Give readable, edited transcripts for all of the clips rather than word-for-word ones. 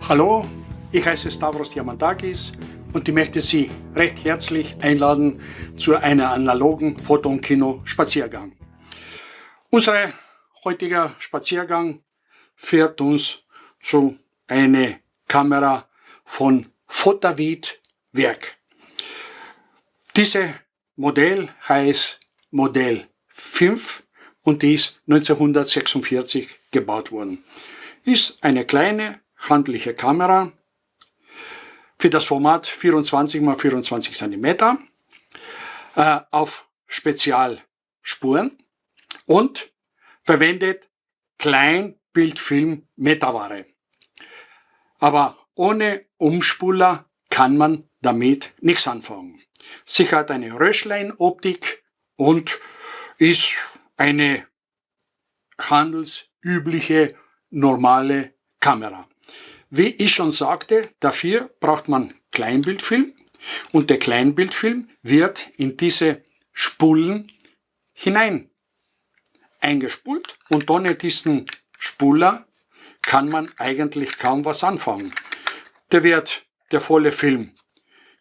Hallo, ich heiße Stavros Diamantakis und ich möchte Sie recht herzlich einladen zu einem analogen Foto- und Kino-Spaziergang. Unser heutiger Spaziergang führt uns zu einer Kamera von Photavid Werk. Dieses Modell heißt Modell 5 und ist 1946 gebaut worden. Ist eine kleine handliche Kamera für das Format 24 x 24 cm auf Spezialspuren und verwendet Kleinbildfilm Metaware. Aber ohne Umspuler kann man damit nichts anfangen. Sie hat eine Röschlein-Optik und ist eine handelsübliche, normale Kamera. Wie ich schon sagte, dafür braucht man Kleinbildfilm und der Kleinbildfilm wird in diese Spulen hinein eingespult und ohne diesen Spuler kann man eigentlich kaum was anfangen. Der volle Film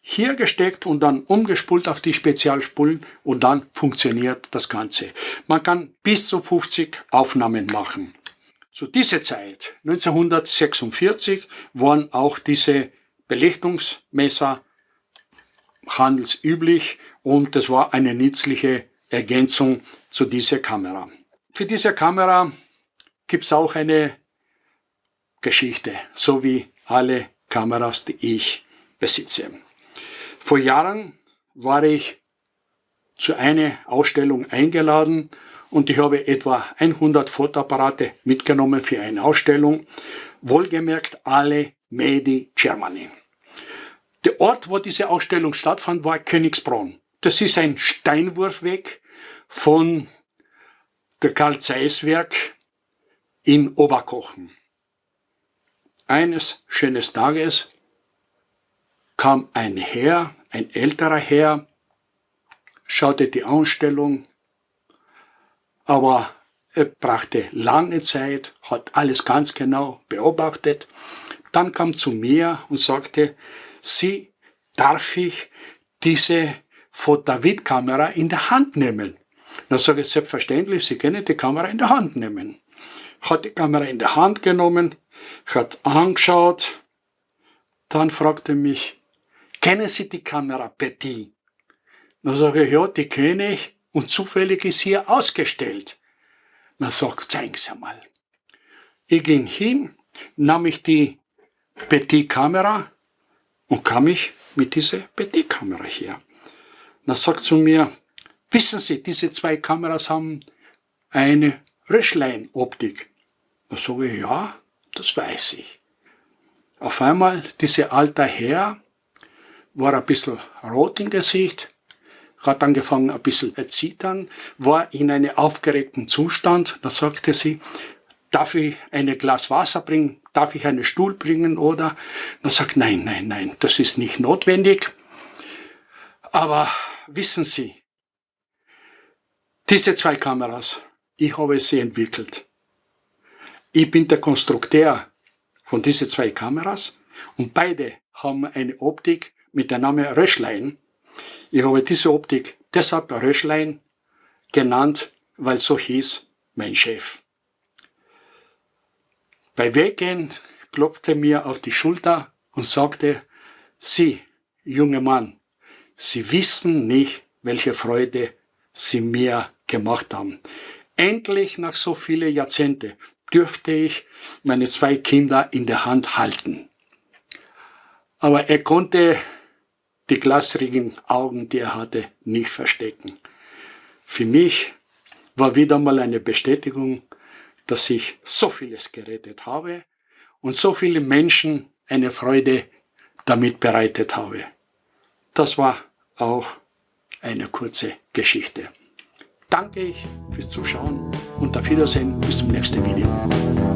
hier gesteckt und dann umgespult auf die Spezialspulen und dann funktioniert das Ganze. Man kann bis zu 50 Aufnahmen machen. Zu dieser Zeit, 1946, waren auch diese Belichtungsmesser handelsüblich und das war eine nützliche Ergänzung zu dieser Kamera. Für diese Kamera gibt es auch eine Geschichte, so wie alle Kameras, die ich besitze. Vor Jahren war ich zu einer Ausstellung eingeladen und ich habe etwa 100 Fotoapparate mitgenommen für eine Ausstellung, wohlgemerkt alle Made in Germany. Der Ort, wo diese Ausstellung stattfand, war Königsbronn. Das ist ein Steinwurf weg von der Carl Zeiss Werk in Oberkochen. Eines schönen Tages kam ein Herr, ein älterer Herr, schaute die Ausstellung, aber er brachte lange Zeit, hat alles ganz genau beobachtet. Dann kam zu mir und sagte, Sie, darf ich diese Photavid-Kamera in der Hand nehmen? Dann sage ich, selbstverständlich, Sie können die Kamera in der Hand nehmen. Hat die Kamera in der Hand genommen, hat angeschaut, dann fragte er mich, kennen Sie die Kamera Petit? Dann sage ich, ja, die kenne ich und zufällig ist hier ausgestellt. Dann sagt, zeigen Sie mal. Ich ging hin, nahm ich die Petit-Kamera und kam ich mit dieser Petit-Kamera hier. Dann sagt sie zu mir, wissen Sie, diese zwei Kameras haben eine Röschlein-Optik. Dann sage ich, ja, das weiß ich. Auf einmal, dieser alte Herr war ein bisschen rot im Gesicht, hat angefangen ein bisschen zu zittern, war in einem aufgeregten Zustand. Da sagte sie, darf ich ein Glas Wasser bringen, darf ich einen Stuhl bringen oder? Dann sagt, nein, das ist nicht notwendig. Aber wissen Sie, diese zwei Kameras, ich habe sie entwickelt. Ich bin der Konstrukteur von diesen zwei Kameras und beide haben eine Optik mit dem Namen Röschlein. Ich habe diese Optik deshalb Röschlein genannt, weil so hieß mein Chef. Bei Weggehen klopfte er mir auf die Schulter und sagte, Sie, junger Mann, Sie wissen nicht, welche Freude Sie mir gemacht haben. Endlich nach so vielen Jahrzehnten dürfte ich meine zwei Kinder in der Hand halten. Aber er konnte die glasrigen Augen, die er hatte, nicht verstecken. Für mich war wieder mal eine Bestätigung, dass ich so vieles gerettet habe und so viele Menschen eine Freude damit bereitet habe. Das war auch eine kurze Geschichte. Danke ich fürs Zuschauen und auf Wiedersehen bis zum nächsten Video.